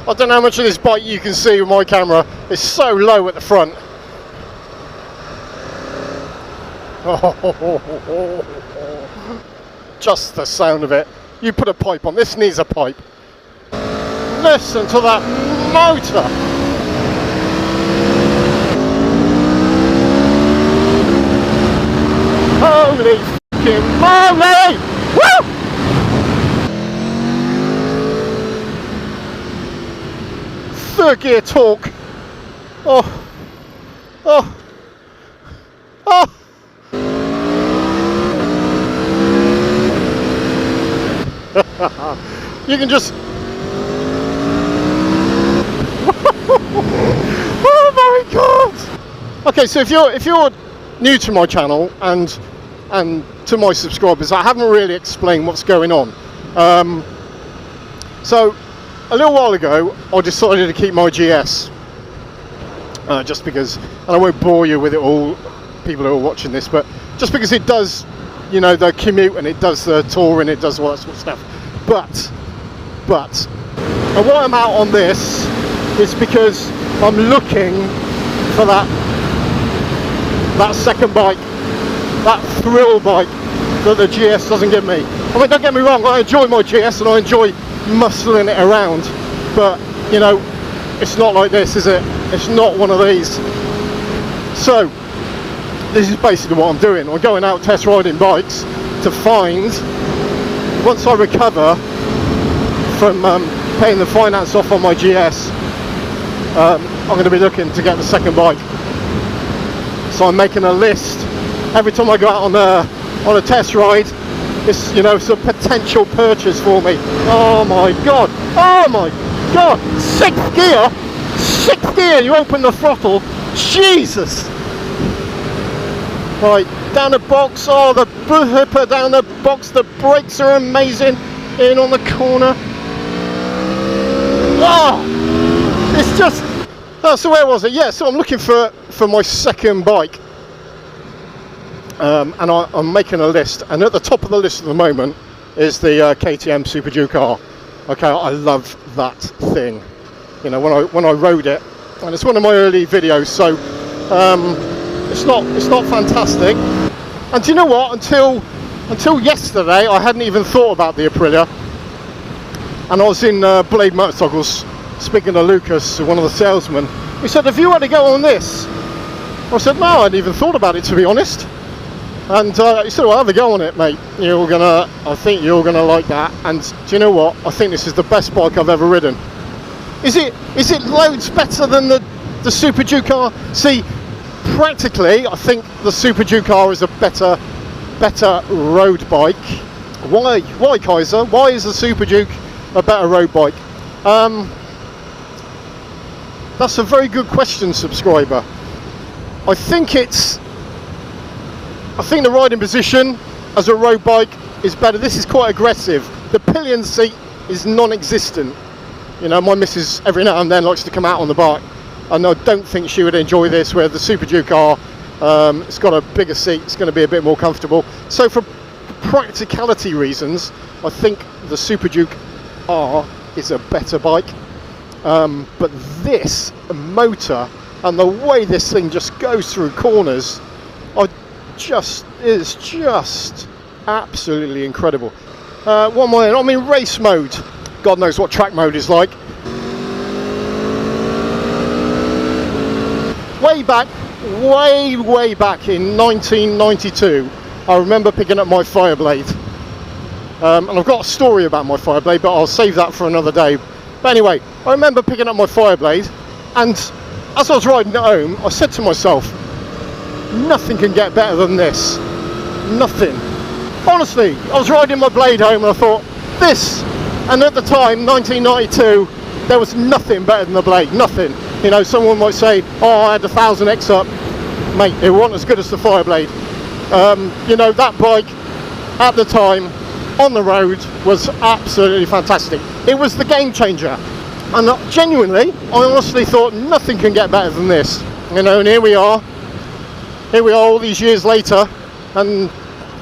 I don't know how much of this bike you can see with my camera. It's so low at the front. Just the sound of it. You put a pipe on. This needs a pipe. Listen to that motor. Holy fucking moly! Woo! Third gear torque. Oh. Oh. Oh. You can just. Oh my god! Okay, so if you're new to my channel and to my subscribers, I haven't really explained what's going on. So a little while ago, I decided to keep my GS, just because, and I won't bore you with it all, people who are watching this, but just because it does, you know, the commute and it does the tour and it does all that sort of stuff. But, and why I'm out on this is because I'm looking for that second bike, that thrill bike that the GS doesn't give me. I mean, don't get me wrong, I enjoy my GS and I enjoy muscling it around, but you know, it's not like this, is it? It's not one of these. So this is basically what I'm doing. I'm going out test riding bikes to find, once I recover from paying the finance off on my GS, I'm going to be looking to get the second bike. So I'm making a list. Every time I go out on a test ride, it's, you know, it's a potential purchase for me. Oh my god! Oh my god! Sixth gear! You open the throttle. Jesus! Right, down the box. Oh, the hipper down the box. The brakes are amazing. In on the corner. Oh! It's just. Oh, so where was it? Yeah, so I'm looking for my second bike. And I'm making a list, and at the top of the list at the moment is the KTM SuperDuke R. Okay, I love that thing. You know, when I rode it, and it's one of my early videos, so it's not fantastic. And do you know what? Until yesterday, I hadn't even thought about the Aprilia. And I was in Blade Motorcycles speaking to Lucas, one of the salesmen. He said, "Have you had to go on this?" I said, "No, I hadn't even thought about it, to be honest." And he said, "Well, have a go on it, mate. I think you're gonna like that." And do you know what? I think this is the best bike I've ever ridden. Is it loads better than the SuperDuke R? See, practically, I think the SuperDuke R is a better road bike. Why, Kaiser? Why is the SuperDuke a better road bike? That's a very good question, subscriber. I think the riding position as a road bike is better. This is quite aggressive. The pillion seat is non-existent. You know, my missus every now and then likes to come out on the bike, and I don't think she would enjoy this, where the SuperDuke R, it's got a bigger seat, it's going to be a bit more comfortable. So for practicality reasons, I think the SuperDuke R is a better bike. But this motor and the way this thing just goes through corners, is just absolutely incredible. What am I in? I'm in race mode. God knows what track mode is like. Way back in 1992, I remember picking up my Fireblade. And I've got a story about my Fireblade, but I'll save that for another day. But anyway, I remember picking up my Fireblade, and as I was riding it home, I said to myself, nothing can get better than this. Nothing. Honestly, I was riding my Blade home and I thought, this. And at the time, 1992, there was nothing better than the Blade. Nothing. You know, someone might say, oh, I had the 1000X up. Mate, it wasn't as good as the Fireblade. You know, that bike, at the time, on the road, was absolutely fantastic. It was the game changer. And genuinely, I honestly thought nothing can get better than this. You know, and here we are all these years later, and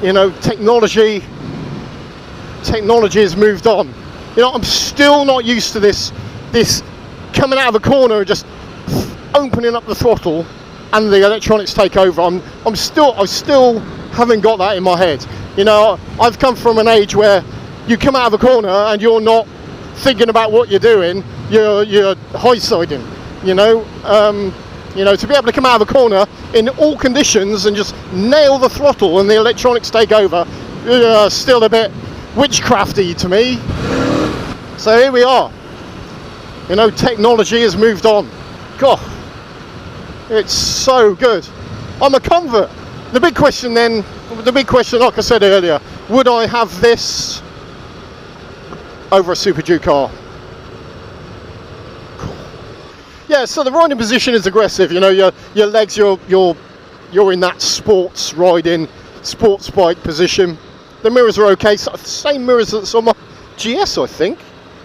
you know, technology has moved on. You know, I'm still not used to this this coming out of a corner and just opening up the throttle and the electronics take over. I still haven't got that in my head. You know, I've come from an age where you come out of a corner and you're not thinking about what you're doing, you're high-siding, you know. To be able to come out of a corner in all conditions and just nail the throttle and the electronics take over, still a bit witchcrafty to me. So here we are. You know, technology has moved on. God, it's so good. I'm a convert. The big question, like I said earlier, would I have this over a SuperDuke R? Yeah, so the riding position is aggressive. You know, your legs, you're in that sports riding, sports bike position. The mirrors are okay. So the same mirrors that's on my GS, I think.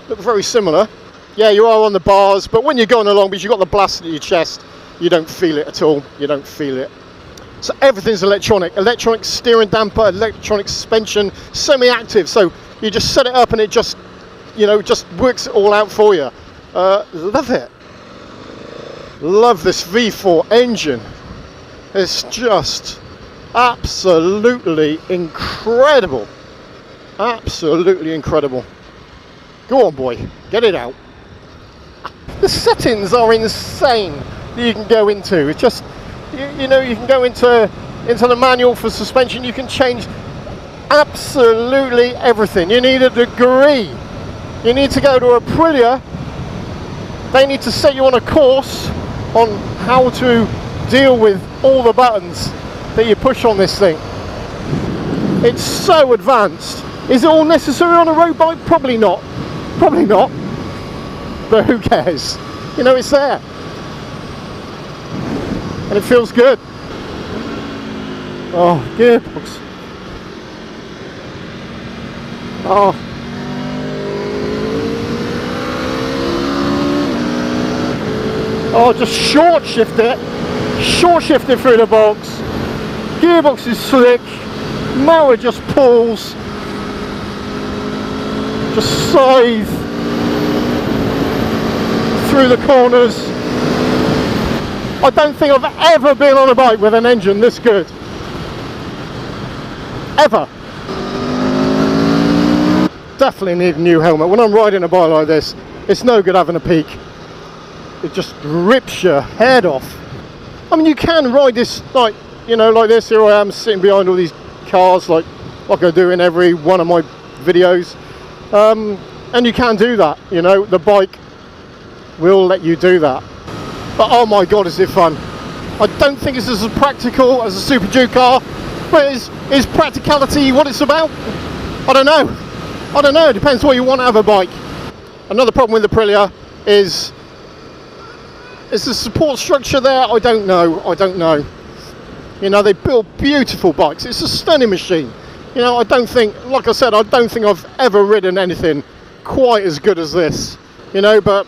Look very similar. Yeah, you are on the bars, but when you're going along, because you've got the blast at your chest, you don't feel it at all. You don't feel it. So everything's electronic. Electronic steering damper, electronic suspension, semi-active. So you just set it up and it just, you know, just works it all out for you. Love it. Love this V4 engine. It's just absolutely incredible. Absolutely incredible. Go on, boy, get it out. The settings are insane that you can go into. It's just, you know, you can go into the manual for suspension. You can change absolutely everything. You need a degree. You need to go to Aprilia. They need to set you on a course on how to deal with all the buttons that you push on this thing. It's so advanced. Is it all necessary on a road bike? Probably not. Probably not. But who cares? You know, it's there. And it feels good. Oh, gearbox. Oh. Oh, just short shift it through the box. Gearbox is slick, motor just pulls, just scythe through the corners. I don't think I've ever been on a bike with an engine this good. Ever. Definitely need a new helmet. When I'm riding a bike like this, it's no good having a peak. It just rips your head off. I mean, you can ride this like, you know, like this. Here I am sitting behind all these cars like I do in every one of my videos. And you can do that, you know, the bike will let you do that. But oh my God, is it fun. I don't think it's as practical as a SuperDuke R, but is practicality what it's about? I don't know, it depends what you want out of a bike. Another problem with the Aprilia is the support structure there. I don't know. You know, they build beautiful bikes. It's a stunning machine. You know, I don't think, like I said, I don't think I've ever ridden anything quite as good as this. You know, but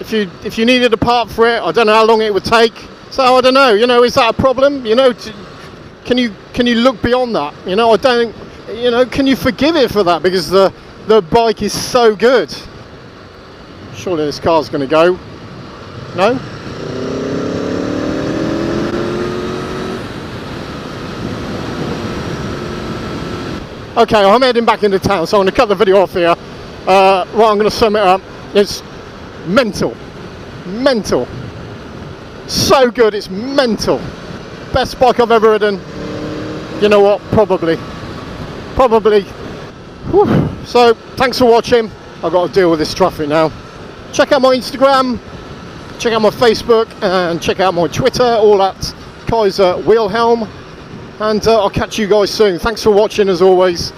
if you needed a part for it, I don't know how long it would take. So I don't know. You know, is that a problem? You know, can you look beyond that? You know, I don't. You know, can you forgive it for that because the bike is so good? Surely this car's going to go. No? Okay, I'm heading back into town, so I'm going to cut the video off here. Right, I'm going to sum it up. It's mental. Mental. So good, it's mental. Best bike I've ever ridden. You know what? Probably. Whew. So, thanks for watching. I've got to deal with this traffic now. Check out my Instagram, check out my Facebook, and check out my Twitter, all at Kaiser Wilhelm. And I'll catch you guys soon. Thanks for watching as always.